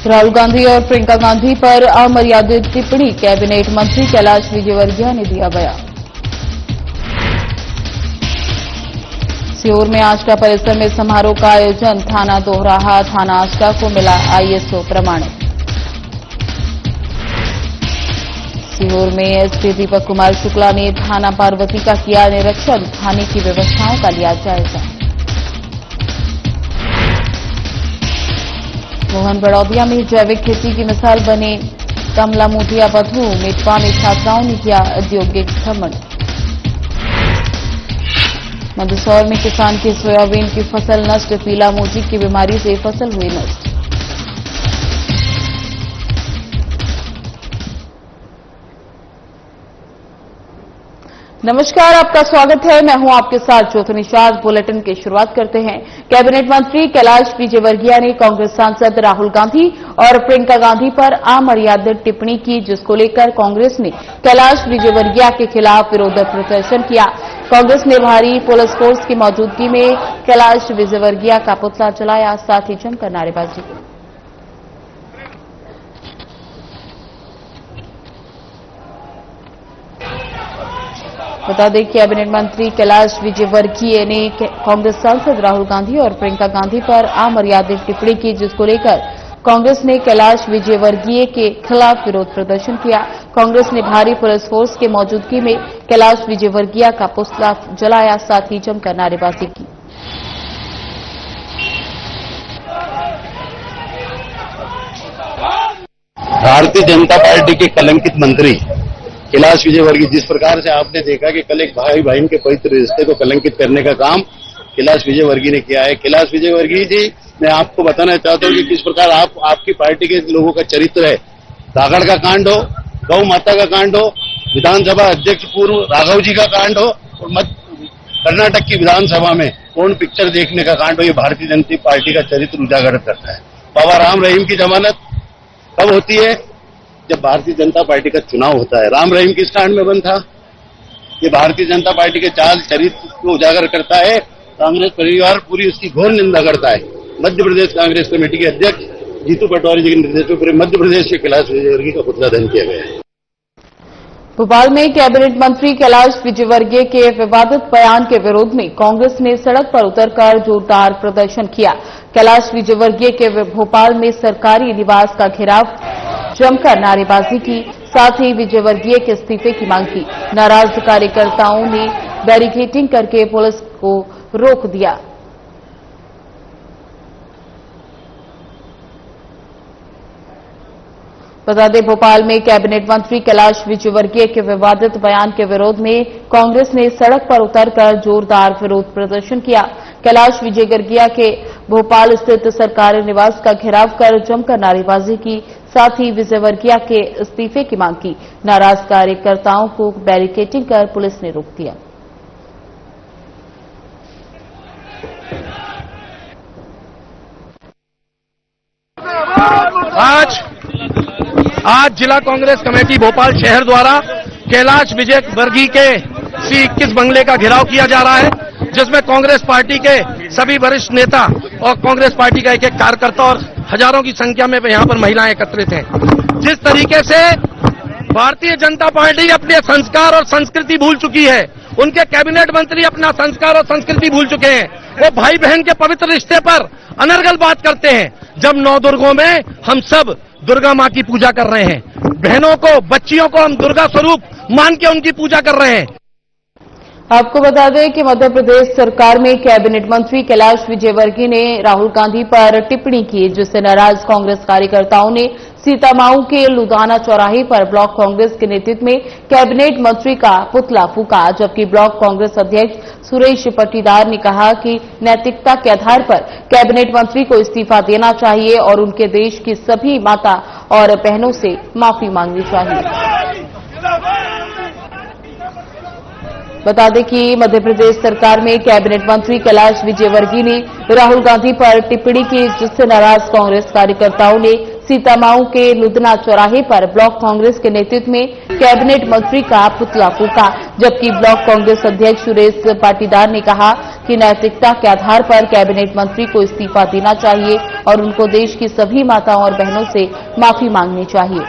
राहुल गांधी और प्रियंका गांधी पर अमर्यादित टिप्पणी, कैबिनेट मंत्री कैलाश विजयवर्गीय ने दिया बयान। सीहोर में आष्टा परिसर में समारोह का आयोजन, थाना दोहराहा थाना आष्टा को मिला आईएसओ प्रमाणित। सीहोर में एसपी दीपक कुमार शुक्ला ने थाना पार्वती का किया निरीक्षण, थाने की व्यवस्थाओं का लिया जायजा। मोहन बड़ौदिया में जैविक खेती की मिसाल बने कमला मुठिया बधू, मेटवा में छात्राओं ने किया औद्योगिक भ्रमण। मंदसौर में किसान की सोयाबीन की फसल नष्ट, पीला मोती की बीमारी से फसल हुई नष्ट। नमस्कार, आपका स्वागत है। मैं हूं आपके साथ ज्योति निषाद। बुलेटिन की शुरुआत करते हैं। कैबिनेट मंत्री कैलाश विजयवर्गीय ने कांग्रेस सांसद राहुल गांधी और प्रियंका गांधी पर अमर्यादित टिप्पणी की, जिसको लेकर कांग्रेस ने कैलाश विजयवर्गीय के खिलाफ विरोध प्रदर्शन किया। कांग्रेस ने भारी पुलिस फोर्स की मौजूदगी में कैलाश विजयवर्गीय का पुतला जलाया, साथ ही जमकर नारेबाजी की। बता दें, कैबिनेट मंत्री कैलाश विजयवर्गीय ने कांग्रेस सांसद राहुल गांधी और प्रियंका गांधी पर अमर्यादित टिप्पणी की, जिसको लेकर कांग्रेस ने कैलाश विजयवर्गीय के खिलाफ विरोध प्रदर्शन किया। कांग्रेस ने भारी पुलिस फोर्स की मौजूदगी में कैलाश विजयवर्गीय का पुतला जलाया, साथ ही जमकर नारेबाजी की। भारतीय जनता पार्टी के कलंकित मंत्री कैलाश विजयवर्गीय, जिस प्रकार से आपने देखा कि कल एक भाई बहन के पवित्र रिश्ते को कलंकित करने का काम कैलाश विजयवर्गीय ने किया है। कैलाश विजयवर्गीय जी, मैं आपको बताना चाहता हूं कि किस प्रकार आपकी पार्टी के लोगों का चरित्र है। रागड़ का कांड हो, गौ माता का कांड हो, विधानसभा अध्यक्ष पूर्व राघव जी का कांड हो, और कर्नाटक की विधानसभा में कौन पिक्चर देखने का कांड हो, ये भारतीय जनता पार्टी का चरित्र उजागर करता है। बाबा राम रहीम की जमानत कब होती है? जब भारतीय जनता पार्टी का चुनाव होता है। राम रहीम किस कांड में बंद था? ये भारतीय जनता पार्टी के चाल चरित्र को उजागर करता है। कांग्रेस परिवार पूरी उसकी घोर निंदा करता है। मध्य प्रदेश कांग्रेस कमेटी के अध्यक्ष जीतू पटवारी जी के निर्देश में पूरे मध्य प्रदेश के कैलाश विजयवर्गीय का पुतला दहन किया गया है। भोपाल में कैबिनेट मंत्री कैलाश विजयवर्गीय के विवादित बयान के विरोध में कांग्रेस ने सड़क पर उतरकर जोरदार प्रदर्शन किया। कैलाश विजयवर्गीय के भोपाल में सरकारी निवास का घेराव, जमकर नारेबाजी की, साथ ही विजयवर्गीय के इस्तीफे की मांग की। नाराज कार्यकर्ताओं ने बैरिकेडिंग करके पुलिस को रोक दिया। बता दें, भोपाल में कैबिनेट मंत्री कैलाश विजयवर्गीय के विवादित बयान के विरोध में कांग्रेस ने सड़क पर उतरकर जोरदार विरोध प्रदर्शन किया। कैलाश विजयवर्गीय के भोपाल स्थित सरकारी निवास का घेराव कर जमकर नारेबाजी की, साथ ही विजयवर्गीय के इस्तीफे की मांग की। नाराज कार्यकर्ताओं को बैरिकेडिंग कर पुलिस ने रोक दिया। आज जिला कांग्रेस कमेटी भोपाल शहर द्वारा कैलाश विजयवर्गीय के C21 बंगले का घेराव किया जा रहा है, जिसमें कांग्रेस पार्टी के सभी वरिष्ठ नेता और कांग्रेस पार्टी का एक एक कार्यकर्ता और हजारों की संख्या में यहां पर महिलाएं एकत्रित हैं। जिस तरीके से भारतीय जनता पार्टी अपने संस्कार और संस्कृति भूल चुकी है, उनके कैबिनेट मंत्री अपना संस्कार और संस्कृति भूल चुके हैं। वो भाई बहन के पवित्र रिश्ते पर अनर्गल बात करते हैं, जब नौ दुर्गों में हम सब दुर्गा माँ की पूजा कर रहे हैं। बहनों को, बच्चियों को हम दुर्गा स्वरूप मान के उनकी पूजा कर रहे हैं। आपको बता दें कि मध्य प्रदेश सरकार में कैबिनेट मंत्री कैलाश विजयवर्गीय ने राहुल गांधी पर टिप्पणी की, जिससे नाराज कांग्रेस कार्यकर्ताओं ने सीतामाऊ के लुधियाना चौराहे पर ब्लॉक कांग्रेस के नेतृत्व में कैबिनेट मंत्री का पुतला फूका। जबकि ब्लॉक कांग्रेस अध्यक्ष सुरेश पाटीदार ने कहा कि नैतिकता के आधार पर कैबिनेट मंत्री को इस्तीफा देना चाहिए और उनके देश की सभी माता और बहनों से माफी मांगनी चाहिए। बता दें कि मध्य प्रदेश सरकार में कैबिनेट मंत्री कैलाश विजयवर्गीय ने राहुल गांधी पर टिप्पणी की, जिससे नाराज कांग्रेस कार्यकर्ताओं ने सीतामाऊ के लुधियाना चौराहे पर ब्लॉक कांग्रेस के नेतृत्व में कैबिनेट मंत्री का पुतला फूका। जबकि ब्लॉक कांग्रेस अध्यक्ष सुरेश पाटीदार ने कहा कि नैतिकता के आधार पर कैबिनेट मंत्री को इस्तीफा देना चाहिए और उनको देश की सभी माताओं और बहनों से माफी मांगनी चाहिए।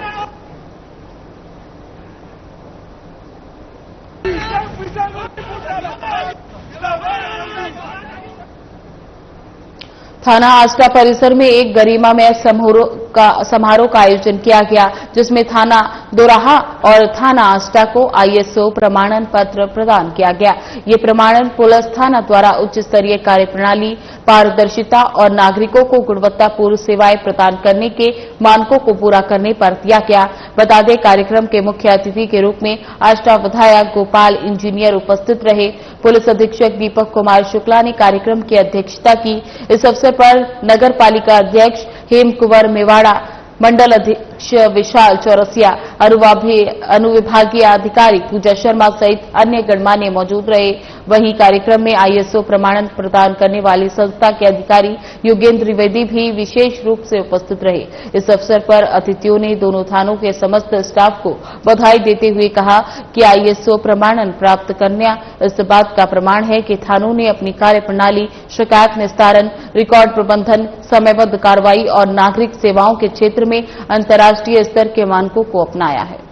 थाना आष्टा परिसर में एक गरिमामय समारोह का आयोजन किया गया, जिसमें थाना दोराहा और थाना आष्टा को आईएसओ प्रमाणन पत्र प्रदान किया गया। ये प्रमाणन पुलिस थाना द्वारा उच्च स्तरीय कार्यप्रणाली, पारदर्शिता और नागरिकों को गुणवत्तापूर्ण सेवाएं प्रदान करने के मानकों को पूरा करने पर दिया गया। बता दें, कार्यक्रम के मुख्य अतिथि के रूप में आष्टा विधायक गोपाल इंजीनियर उपस्थित रहे। पुलिस अधीक्षक दीपक कुमार शुक्ला ने कार्यक्रम की अध्यक्षता की। इस अवसर पर नगर पालिका अध्यक्ष हेम कुंवर मेवाड़ा, मंडल अध्यक्ष विशाल चौरसिया, अनुविभागीय अधिकारी पूजा शर्मा सहित अन्य गणमान्य मौजूद रहे। वहीं कार्यक्रम में आईएसओ प्रमाणन प्रदान करने वाली संस्था के अधिकारी योगेंद्र द्विवेदी भी विशेष रूप से उपस्थित रहे। इस अवसर पर अतिथियों ने दोनों थानों के समस्त स्टाफ को बधाई देते हुए कहा कि आईएसओ प्रमाणन प्राप्त करना इस बात का प्रमाण है कि थानों ने अपनी कार्यप्रणाली, शिकायत निस्तारण, रिकॉर्ड प्रबंधन, समयबद्ध कार्रवाई और नागरिक सेवाओं के क्षेत्र में अंतर्राष्ट्रीय स्तर के मानकों को अपनाया है।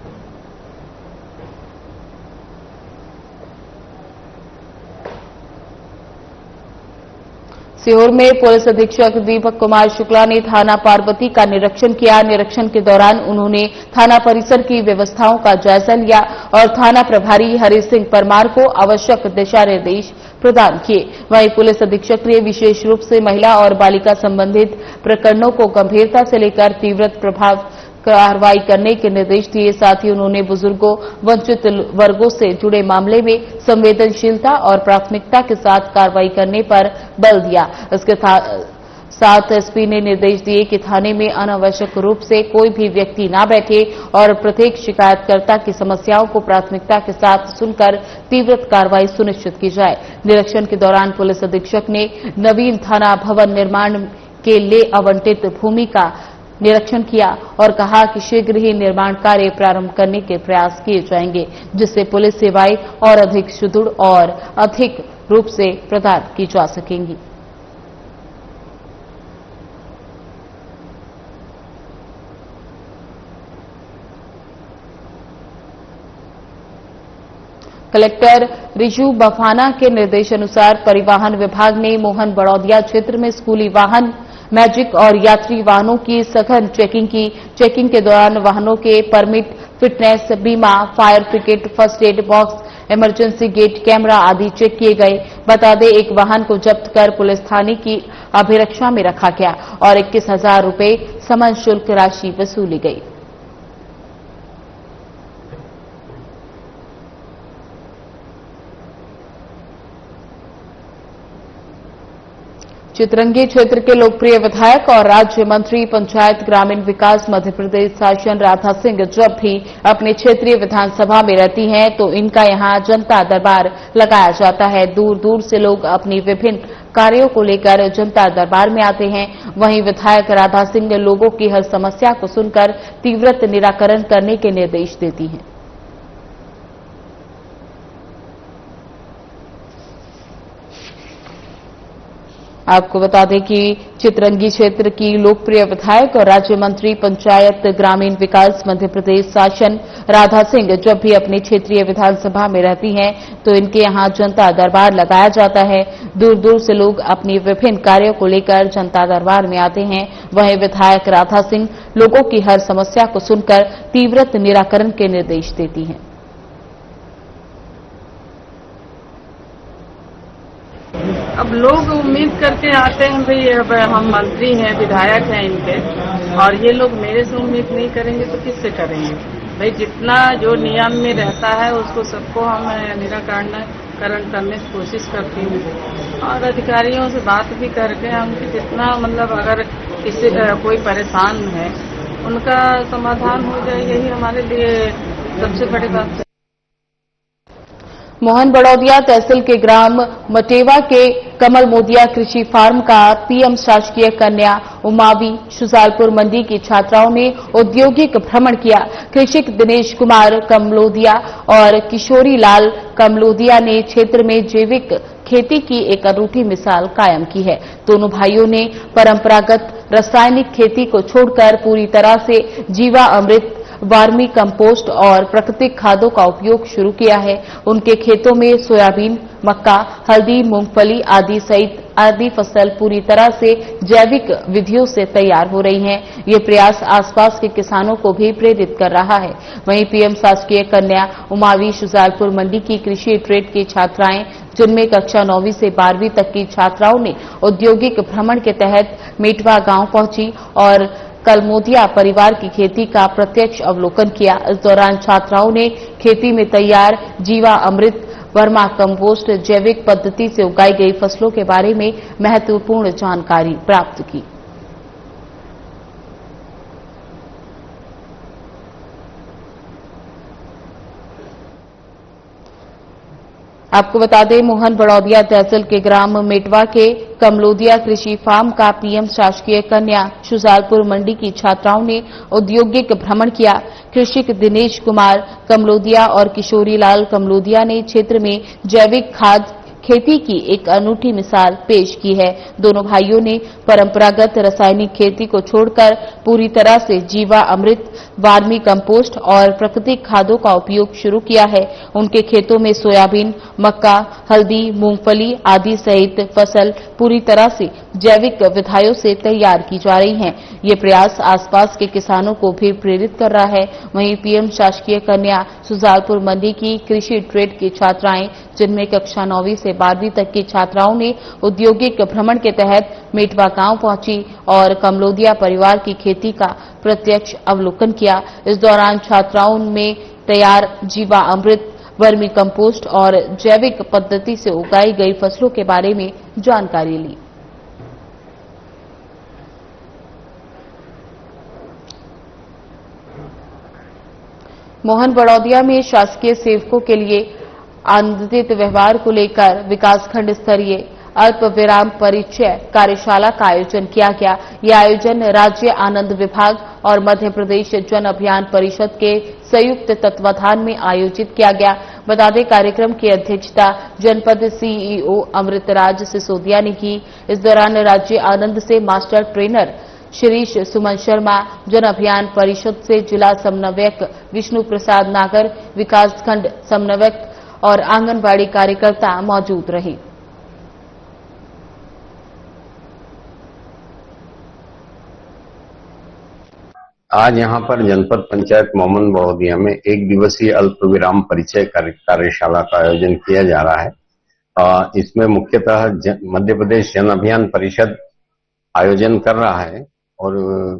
सीहोर में पुलिस अधीक्षक दीपक कुमार शुक्ला ने थाना पार्वती का निरीक्षण किया। निरीक्षण के दौरान उन्होंने थाना परिसर की व्यवस्थाओं का जायजा लिया और थाना प्रभारी हरि सिंह परमार को आवश्यक दिशा निर्देश प्रदान किए। वहीं पुलिस अधीक्षक ने विशेष रूप से महिला और बालिका संबंधित प्रकरणों को गंभीरता से लेकर तीव्र प्रभाव कार्रवाई करने के निर्देश दिए। साथ ही उन्होंने बुजुर्गों, वंचित वर्गों से जुड़े मामले में संवेदनशीलता और प्राथमिकता के साथ कार्रवाई करने पर बल दिया। इसके साथ एसपी ने निर्देश दिए कि थाने में अनावश्यक रूप से कोई भी व्यक्ति न बैठे और प्रत्येक शिकायतकर्ता की समस्याओं को प्राथमिकता के साथ सुनकर तीव्र कार्रवाई सुनिश्चित की जाए। निरीक्षण के दौरान पुलिस अधीक्षक ने नवीन थाना भवन निर्माण के लिए आवंटित भूमि का निरीक्षण किया और कहा कि शीघ्र ही निर्माण कार्य प्रारंभ करने के प्रयास किए जाएंगे, जिससे पुलिस सेवाएं और अधिक सुदृढ़ और अधिक रूप से प्रदान की जा सकेंगी। कलेक्टर रिजू बफाना के निर्देशानुसार परिवहन विभाग ने मोहन बड़ौदिया क्षेत्र में स्कूली वाहन, मैजिक और यात्री वाहनों की सघन चेकिंग की। चेकिंग के दौरान वाहनों के परमिट, फिटनेस, बीमा, fire brigade, first aid box, emergency gate, camera आदि चेक किए गए। बता दें, एक वाहन को जब्त कर पुलिस थाने की अभिरक्षा में रखा गया और 21,000 रुपये समन शुल्क राशि वसूली गई। चितरंगी क्षेत्र के लोकप्रिय विधायक और राज्य मंत्री पंचायत ग्रामीण विकास मध्य प्रदेश शासन राधा सिंह जब भी अपने क्षेत्रीय विधानसभा में रहती हैं तो इनका यहां जनता दरबार लगाया जाता है। दूर दूर से लोग अपनी विभिन्न कार्यों को लेकर जनता दरबार में आते हैं। वहीं विधायक राधा सिंह ने लोगों की हर समस्या को सुनकर तीव्र निराकरण करने के निर्देश देती हैं। आपको बता दें कि चितरंगी क्षेत्र की लोकप्रिय विधायक और राज्य मंत्री पंचायत ग्रामीण विकास मध्य प्रदेश शासन राधा सिंह जब भी अपने क्षेत्रीय विधानसभा में रहती हैं तो इनके यहां जनता दरबार लगाया जाता है। दूर दूर से लोग अपनी विभिन्न कार्यों को लेकर जनता दरबार में आते हैं। वहीं विधायक राधा सिंह लोगों की हर समस्या को सुनकर तीव्र निराकरण के निर्देश देती हैं। अब लोग उम्मीद करके आते हैं भाई अब हम मंत्री हैं, विधायक हैं इनके, और ये लोग मेरे से उम्मीद नहीं करेंगे तो किससे करेंगे। भाई जितना जो नियम में रहता है उसको सबको हम निराकरण करने की कोशिश करती हूँ और अधिकारियों से बात भी करके हम जितना मतलब अगर किसी कोई परेशान है उनका समाधान हो जाए, यही हमारे लिए सबसे बड़ी बात है। मोहन बड़ौदिया तहसील के ग्राम मटेवा के कमल मोदिया कृषि फार्म का पीएम शासकीय कन्या उमावी शुजालपुर मंडी की छात्राओं ने औद्योगिक भ्रमण किया। कृषक दिनेश कुमार कमलोदिया और किशोरी लाल कमलोदिया ने क्षेत्र में जैविक खेती की एक अनूठी मिसाल कायम की है। दोनों भाइयों ने परंपरागत रासायनिक खेती को छोड़कर पूरी तरह से जीवा अमृत, वर्मी कंपोस्ट और प्राकृतिक खादों का उपयोग शुरू किया है। उनके खेतों में सोयाबीन, मक्का, हल्दी, मूंगफली आदि सहित आदि फसल पूरी तरह से जैविक विधियों से तैयार हो रही हैं। ये प्रयास आसपास के किसानों को भी प्रेरित कर रहा है। वहीं पीएम शासकीय कन्या उमावी शुजालपुर मंडी की कृषि ट्रेड की छात्राएं, जिनमें कक्षा 9वीं से 12वीं तक की छात्राओं ने औद्योगिक भ्रमण के तहत मेटवा गांव पहुंची और कलमोदिया परिवार की खेती का प्रत्यक्ष अवलोकन किया। इस दौरान छात्राओं ने खेती में तैयार जीवा अमृत, वर्मा कंपोस्ट, जैविक पद्धति से उगाई गई फसलों के बारे में महत्वपूर्ण जानकारी प्राप्त की। आपको बता दें, मोहन बड़ौदिया तहसील के ग्राम मेटवा के कमलोदिया कृषि फार्म का पीएम शासकीय कन्या शुजालपुर मंडी की छात्राओं ने औद्योगिक भ्रमण किया। कृषक दिनेश कुमार कमलोदिया और किशोरी लाल कमलोदिया ने क्षेत्र में जैविक खाद खेती की एक अनूठी मिसाल पेश की है। दोनों भाइयों ने परंपरागत रासायनिक खेती को छोड़कर पूरी तरह से जीवा अमृत, वर्मी कंपोस्ट और प्राकृतिक खादों का उपयोग शुरू किया है। उनके खेतों में सोयाबीन, मक्का, हल्दी, मूंगफली आदि सहित फसल पूरी तरह से जैविक विधियों से तैयार की जा रही हैं। ये प्रयास आसपास के किसानों को भी प्रेरित कर रहा है। वहीं पीएम शासकीय कन्या शुजालपुर मंडी की कृषि ट्रेड की छात्राएं, जिनमें कक्षा 9वीं से 12वीं तक की छात्राओं ने औद्योगिक भ्रमण के तहत मेटवा गांव पहुंची और कमलोदिया परिवार की खेती का प्रत्यक्ष अवलोकन किया। इस दौरान छात्राओं में तैयार जीवा अमृत, वर्मी कंपोस्ट और जैविक पद्धति से उगाई गई फसलों के बारे में जानकारी ली। मोहन बड़ौदिया में शासकीय सेवकों के लिए आनंदित व्यवहार को लेकर विकासखंड स्तरीय अल्प विराम परिचय कार्यशाला का आयोजन किया गया। यह आयोजन राज्य आनंद विभाग और मध्य प्रदेश जन अभियान परिषद के संयुक्त तत्वाधान में आयोजित किया गया। बता दें, कार्यक्रम की अध्यक्षता जनपद सीईओ अमृतराज सिसोदिया ने की। इस दौरान राज्य आनंद से मास्टर ट्रेनर शिरीष सुमन शर्मा, जन अभियान परिषद से जिला समन्वयक विष्णु प्रसाद नागर, विकासखंड समन्वयक और आंगनबाड़ी कार्यकर्ता मौजूद रहे। आज यहां पर जनपद पंचायत मोहन बड़ौदिया में एक दिवसीय अल्प विराम परिचय कार्यशाला का आयोजन किया जा रहा है। इसमें मुख्यतः मध्य प्रदेश जन अभियान परिषद आयोजन कर रहा है और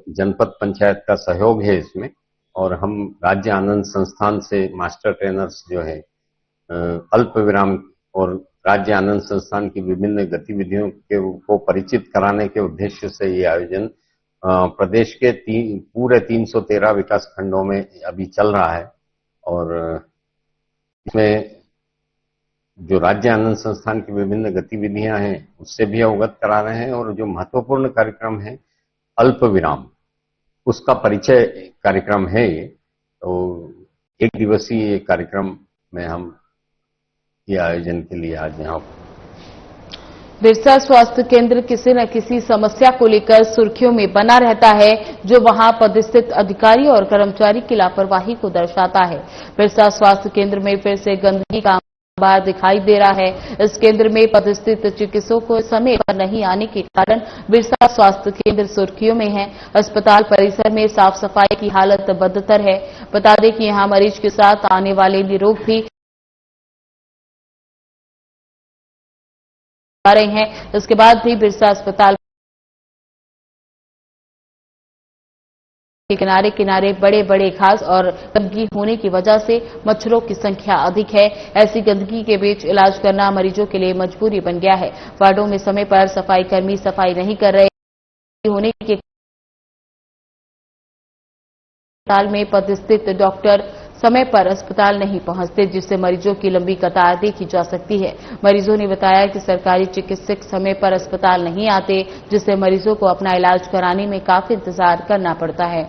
जनपद पंचायत का सहयोग है इसमें, और हम राज्य आनंद संस्थान से मास्टर ट्रेनर्स जो है अल्प विराम और राज्य आनंद संस्थान की विभिन्न गतिविधियों को परिचित कराने के उद्देश्य से ये आयोजन प्रदेश के पूरे 313 विकास खंडों में अभी चल रहा है। और इसमें जो राज्य आनंद संस्थान की विभिन्न गतिविधियां हैं उससे भी अवगत करा रहे हैं, और जो महत्वपूर्ण कार्यक्रम है अल्प विराम, उसका परिचय कार्यक्रम है ये। तो एक दिवसीय कार्यक्रम में हम ये आयोजन के लिए आज यहाँ बिरसा स्वास्थ्य केंद्र किसी न किसी समस्या को लेकर सुर्खियों में बना रहता है, जो वहां पदस्थित अधिकारी और कर्मचारी की लापरवाही को दर्शाता है। बिरसा स्वास्थ्य केंद्र में फिर से गंदगी का अंबार दिखाई दे रहा है। इस केंद्र में पदस्थित चिकित्सकों को समय पर नहीं आने के कारण बिरसा स्वास्थ्य केंद्र सुर्खियों में है। अस्पताल परिसर में साफ सफाई की हालत बदतर है। बता दें कि यहां मरीज के साथ आने वाले निरोग भी आ रहे हैं। इसके बाद भी बिरसा अस्पताल के किनारे किनारे बड़े बड़े घास और गंदगी होने की वजह से मच्छरों की संख्या अधिक है। ऐसी गंदगी के बीच इलाज करना मरीजों के लिए मजबूरी बन गया है। वार्डों में समय पर सफाई कर्मी सफाई नहीं कर रहे होने के अस्पताल में पदस्थित डॉक्टर समय पर अस्पताल नहीं पहुंचते, जिससे मरीजों की लंबी कतार देखी जा सकती है। मरीजों ने बताया कि सरकारी चिकित्सक समय पर अस्पताल नहीं आते, जिससे मरीजों को अपना इलाज कराने में काफी इंतजार करना पड़ता है।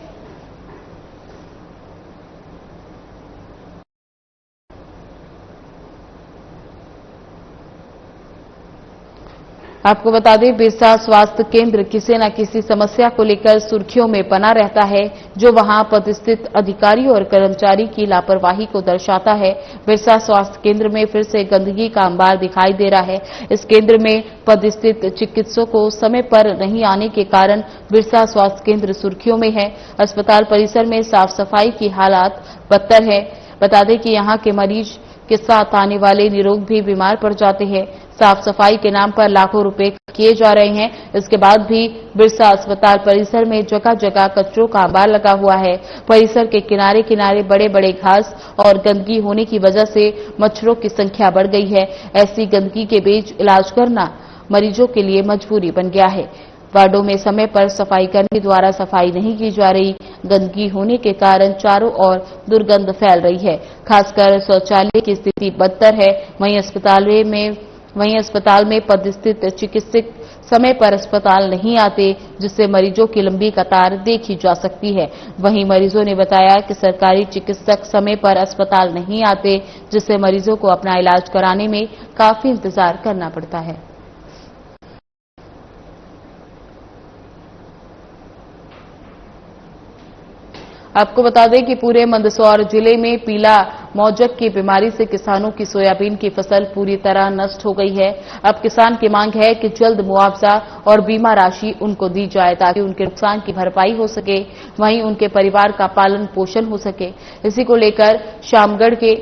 आपको बता दें, बिरसा स्वास्थ्य केंद्र किसी न किसी समस्या को लेकर सुर्खियों में बना रहता है, जो वहां पदस्थित अधिकारी और कर्मचारी की लापरवाही को दर्शाता है। बिरसा स्वास्थ्य केंद्र में फिर से गंदगी का अंबार दिखाई दे रहा है। इस केंद्र में पदस्थित चिकित्सकों को समय पर नहीं आने के कारण बिरसा स्वास्थ्य केंद्र सुर्खियों में है। अस्पताल परिसर में साफ सफाई की हालात बदतर है। बता दें कि यहां के मरीज के साथ आने वाले निरोग भी बीमार पड़ जाते हैं। साफ सफाई के नाम पर लाखों रुपए किए जा रहे हैं। इसके बाद भी बिरसा अस्पताल परिसर में जगह जगह कचरों का अंबार लगा हुआ है। परिसर के किनारे किनारे बड़े बड़े घास और गंदगी होने की वजह से मच्छरों की संख्या बढ़ गई है। ऐसी गंदगी के बीच इलाज करना मरीजों के लिए मजबूरी बन गया है। वार्डों में समय पर सफाई कर्मी द्वारा सफाई नहीं की जा रही। गंदगी होने के कारण चारों ओर दुर्गंध फैल रही है। खासकर शौचालय की स्थिति बदतर है। वहीं अस्पताल में पदस्थित चिकित्सक समय पर अस्पताल नहीं आते, जिससे मरीजों की लंबी कतार देखी जा सकती है। वहीं मरीजों ने बताया कि सरकारी चिकित्सक समय पर अस्पताल नहीं आते, जिससे मरीजों को अपना इलाज कराने में काफी इंतजार करना पड़ता है। आपको बता दें कि पूरे मंदसौर जिले में पीला मौजक की बीमारी से किसानों की सोयाबीन की फसल पूरी तरह नष्ट हो गई है। अब किसान की मांग है कि जल्द मुआवजा और बीमा राशि उनको दी जाए, ताकि उनके नुकसान की भरपाई हो सके, वहीं उनके परिवार का पालन पोषण हो सके। इसी को लेकर शामगढ़ के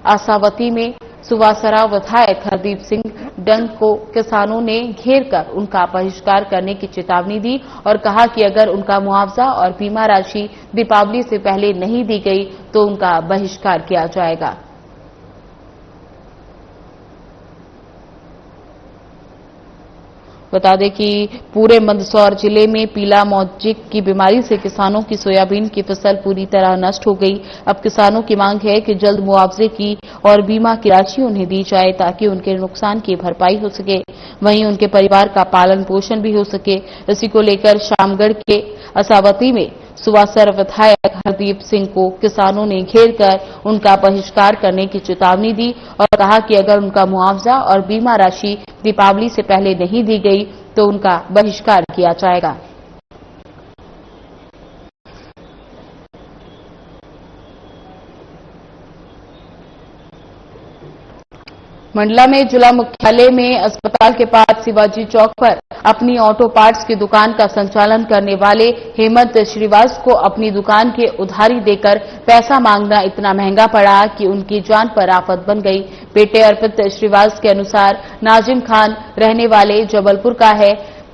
आसावती में सुवासरा विधायक हरदीप सिंह डंग को किसानों ने घेर कर उनका बहिष्कार करने की चेतावनी दी और कहा कि अगर उनका मुआवजा और बीमा राशि दीपावली से पहले नहीं दी गई तो उनका बहिष्कार किया जाएगा। बता दें कि पूरे मंदसौर जिले में पीला मौजिक की बीमारी से किसानों की सोयाबीन की फसल पूरी तरह नष्ट हो गई। अब किसानों की मांग है कि जल्द मुआवजे की और बीमा की राशि उन्हें दी जाए, ताकि उनके नुकसान की भरपाई हो सके, वहीं उनके परिवार का पालन पोषण भी हो सके। इसी को लेकर शामगढ़ के असावती में सुवासर विधायक हरदीप सिंह को किसानों ने घेर कर उनका बहिष्कार करने की चेतावनी दी और कहा कि अगर उनका मुआवजा और बीमा राशि दीपावली से पहले नहीं दी गई तो उनका बहिष्कार किया जाएगा। मंडला में जिला मुख्यालय में अस्पताल के पास शिवाजी चौक पर अपनी ऑटो पार्ट्स की दुकान का संचालन करने वाले हेमंत श्रीवास को अपनी दुकान के उधारी देकर पैसा मांगना इतना महंगा पड़ा कि उनकी जान पर आफत बन गई। बेटे अर्पित श्रीवास के अनुसार नाजिम खान रहने वाले जबलपुर का है,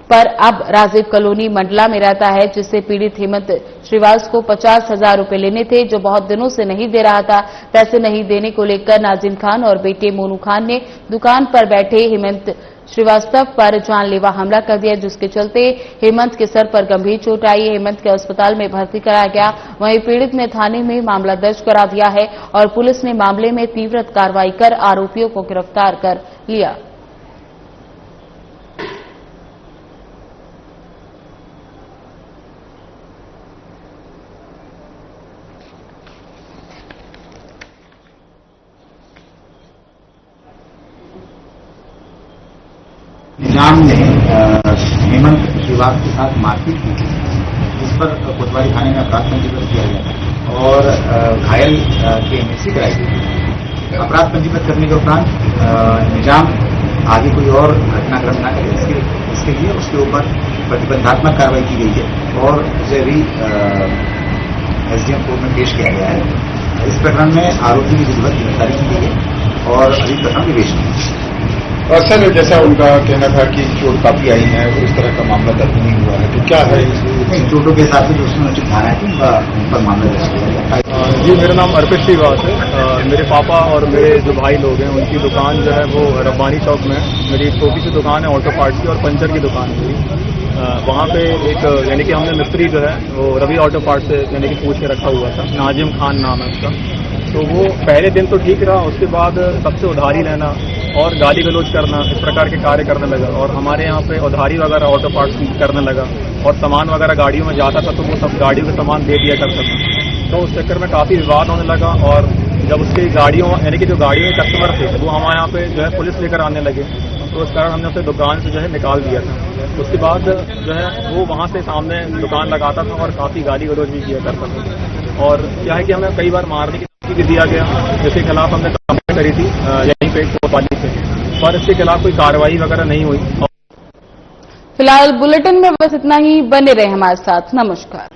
पर अब राजीव कॉलोनी मंडला में रहता है, जिससे पीड़ित हेमंत श्रीवास को 50,000 रुपए लेने थे, जो बहुत दिनों से नहीं दे रहा था। पैसे नहीं देने को लेकर नाजिम खान और बेटे मोनू खान ने दुकान पर बैठे हेमंत श्रीवास्तव पर जानलेवा हमला कर दिया, जिसके चलते हेमंत के सर पर गंभीर चोट आई। हेमंत के अस्पताल में भर्ती कराया गया। वहीं पीड़ित ने थाने में मामला दर्ज करा दिया है और पुलिस ने मामले में तीव्र कार्रवाई कर आरोपियों को गिरफ्तार कर लिया। निजाम ने हेमंत श्रीवास के साथ मारपीट की, जिस पर कोतवाली थाने में अपराध पंजीबद्ध किया गया और घायल की एमएससी कराई गई। अपराध पंजीबद्ध करने के उपरांत निजाम आगे कोई और घटनाक्रम न करे, इसके लिए उसके ऊपर प्रतिबंधात्मक कार्रवाई की गई है और उसे अभी एसडीएम कोर्ट में पेश किया गया है। इस प्रकरण में आरोपी की विधिवत गिरफ्तारी की गई है और अभी प्रकरण विवेचन है। सर, जैसा उनका कहना था कि चोट काफी आई है, उस तरह का मामला दर्ज नहीं हुआ है, तो क्या है इसमें? चोटों के हिसाब से जो उसमें उचित धारा है उन पर मामला दर्ज किया गया। जी, मेरा नाम अर्पित श्रीवास है। मेरे पापा और मेरे जो भाई लोग हैं, उनकी दुकान जो है वो रब्बानी चौक में है। मेरी एक छोटी सी दुकान है ऑटो पार्ट्स की और पंचर की दुकान है। वहाँ पे एक यानी कि हमने मिस्त्री जो है वो रवि ऑटो पार्ट से यानी कि पूछ के रखा हुआ था, नाजिम खान नाम है उसका। तो वो पहले दिन तो ठीक रहा, उसके बाद सबसे उधारी लेना और गाली गलौज करना, इस प्रकार के कार्य करने लगा। और हमारे यहाँ पे उधारी वगैरह ऑटो पार्ट्स करने लगा और सामान वगैरह गाड़ियों में जाता था तो वो सब गाड़ियों के सामान दे दिया करता था। तो उस चक्कर में काफ़ी विवाद होने लगा और जब उसकी गाड़ियों यानी कि जो गाड़ियों के कस्टमर थे वो हमारे यहाँ पे जो है पुलिस लेकर आने लगे, तो उस कारण हमने उसे दुकान से जो है निकाल दिया था। उसके बाद जो है वो वहाँ से सामने दुकान लगाता था और काफ़ी गाली गलौज भी किया करता था। और क्या है कि हमें कई बार मारने की धमकी भी दिया गया, जिसके खिलाफ हमने कंप्लेंट करी थी यहीं पे कोतवाली से, पर इसके खिलाफ कोई कार्रवाई वगैरह नहीं हुई। फिलहाल बुलेटिन में बस इतना ही। बने रहे हमारे साथ। नमस्कार।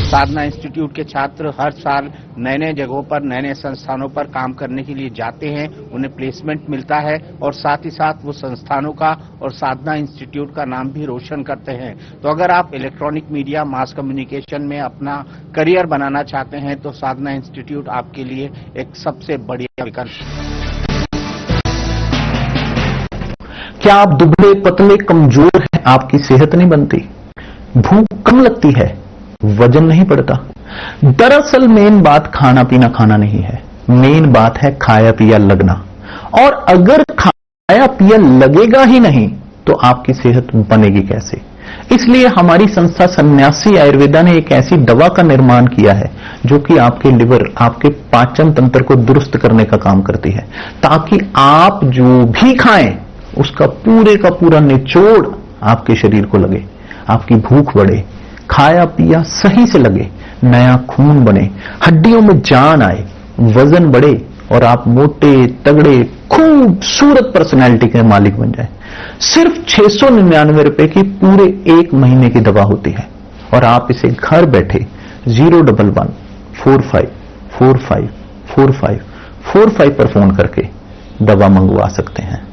साधना इंस्टीट्यूट के छात्र हर साल नए नए जगहों पर नए नए संस्थानों पर काम करने के लिए जाते हैं, उन्हें प्लेसमेंट मिलता है और साथ ही साथ वो संस्थानों का और साधना इंस्टीट्यूट का नाम भी रोशन करते हैं। तो अगर आप इलेक्ट्रॉनिक मीडिया मास कम्युनिकेशन में अपना करियर बनाना चाहते हैं तो साधना इंस्टीट्यूट आपके लिए एक सबसे बढ़िया विकल्प है। क्या आप दुबले पतले कमजोर हैं, आपकी सेहत नहीं बनती, भूख कम लगती है, वजन नहीं बढ़ता? दरअसल मेन बात खाना पीना नहीं है, मेन बात है खाया पिया लगना। और अगर खाया पिया लगेगा ही नहीं तो आपकी सेहत बनेगी कैसे? इसलिए हमारी संस्था सन्यासी आयुर्वेदा ने एक ऐसी दवा का निर्माण किया है जो कि आपके लिवर, आपके पाचन तंत्र को दुरुस्त करने का काम करती है, ताकि आप जो भी खाएं उसका पूरे का पूरा निचोड़ आपके शरीर को लगे, आपकी भूख बढ़े, खाया पिया सही से लगे, नया खून बने, हड्डियों में जान आए, वजन बढ़े और आप मोटे तगड़े खूबसूरत पर्सनैलिटी के मालिक बन जाए। सिर्फ 699 रुपए की पूरे 1 महीने की दवा होती है और आप इसे घर बैठे 011-45454545 पर फोन करके दवा मंगवा सकते हैं।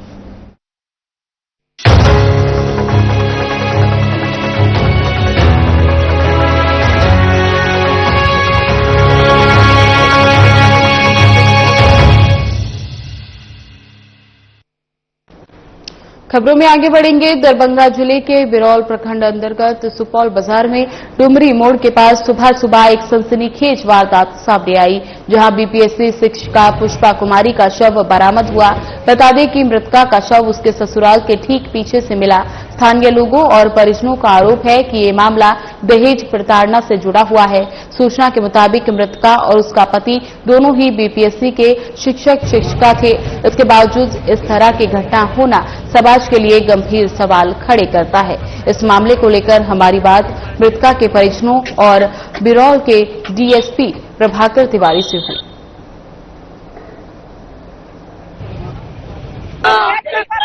खबरों में आगे बढ़ेंगे। दरभंगा जिले के बिरौल प्रखंड अंतर्गत सुपौल बाजार में डुमरी मोड़ के पास सुबह एक सनसनीखेज वारदात सामने आई, जहां बीपीएससी शिक्षिका पुष्पा कुमारी का शव बरामद हुआ। बता दें कि मृतका का शव उसके ससुराल के ठीक पीछे से मिला। स्थानीय लोगों और परिजनों का आरोप है कि ये मामला दहेज प्रताड़ना से जुड़ा हुआ है। सूचना के मुताबिक मृतका और उसका पति दोनों ही बीपीएससी के शिक्षिका थे। इसके बावजूद इस तरह की घटना होना समाज के लिए गंभीर सवाल खड़े करता है। इस मामले को लेकर हमारी बात मृतका के परिजनों और बिरौल के डीएसपी प्रभाकर तिवारी से हुई।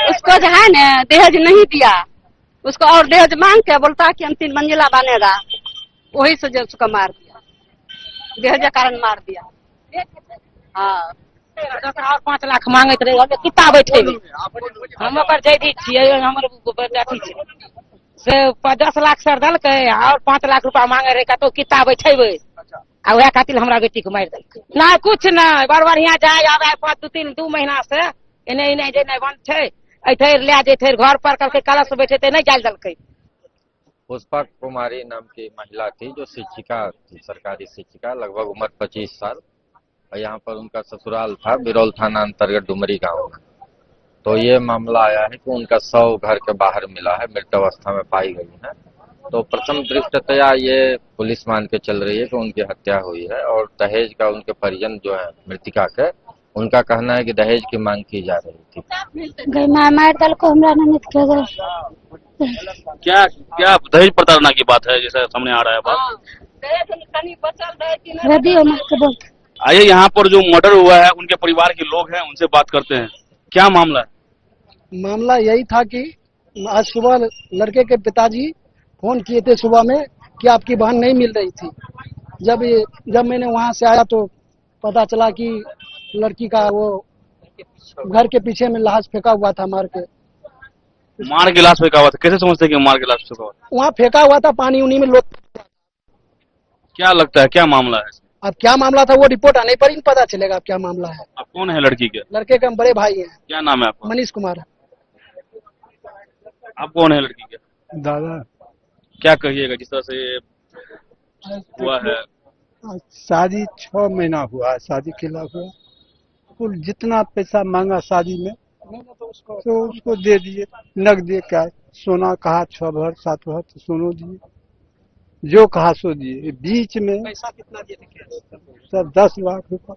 उसको जो है ना दहेज नहीं दिया, उसको और दहेज मांग के बोलता कि हम 3 मंजिला बनेगा, वही से जो उसको मार दिया, दहेज के कारण मार दिया। हाँ, और 5 लाख मांगते रहे, कितना बैठे हम ओकर जैदी छियै, हमर अथी छै से 10 लाख सर दलकै और 5 लाख रुपया मांगे रहे, कतौ कितना बैठेबै आ वह खातिर हमरा बेटी को मार दिलकै। ना कुछ ना, बड़ बढ़िया जाए आवे 2 महीना से इन्हें जे नहीं बंद छे, इधर ले जेथे घर पर करके कलश बैठे थे, नहीं जाल दलकै। पुष्पा कुमारी नाम की महिला थी जो शिक्षिका थी, सरकारी शिक्षिका, लगभग उम्र 25 साल। और यहाँ पर उनका ससुराल था बिरौल थाना अंतर्गत डुमरी गांव में। तो ये मामला आया है कि उनका शव घर के बाहर मिला है, मृत अवस्था में पाई गई है। तो प्रथम दृष्टतया ये पुलिस मान के चल रही है कि उनकी हत्या हुई है और दहेज का उनके परिजन जो है मृतिका के, उनका कहना है कि दहेज की मांग की जा रही थी। मार दल को हमरा क्या क्या दहेज प्रताड़ना की बात है जैसा सामने आ रहा है बात? आइए यहाँ पर जो मर्डर हुआ है उनके परिवार के लोग हैं, उनसे बात करते हैं। क्या मामला है? मामला यही था कि आज सुबह लड़के के पिताजी फोन किए थे सुबह में कि आपकी बहन नहीं मिल रही थी। जब मैंने वहां से आया तो पता चला कि लड़की का वो घर के पीछे में लाश फेंका हुआ था मार के। मार गिलास फेंका हुआ था, कैसे समझते हैं कि मार गिलास फेंका हुआ था? वहाँ फेंका हुआ था पानी उन्हीं में लोग। क्या लगता है क्या मामला है? अब क्या मामला था वो रिपोर्ट आने पर ही पता चलेगा अब क्या मामला है। आप कौन है लड़की के? लड़के के हम बड़े भाई हैं। क्या नाम है आपका? मनीष कुमार। आप कौन है लड़की के? दादा। क्या कहिएगा जिस तरह से हुआ है? शादी 6 महीना हुआ, शादी खिला हुआ, कुल जितना पैसा मांगा शादी में तो उसको दे दिए, नग दिए। क्या सोना कहा 6 भर 7 भर तो सोनो दिए, जो कहा सो दिए। बीच में पैसा कितना दिए थे? सर 10 लाख रुपया।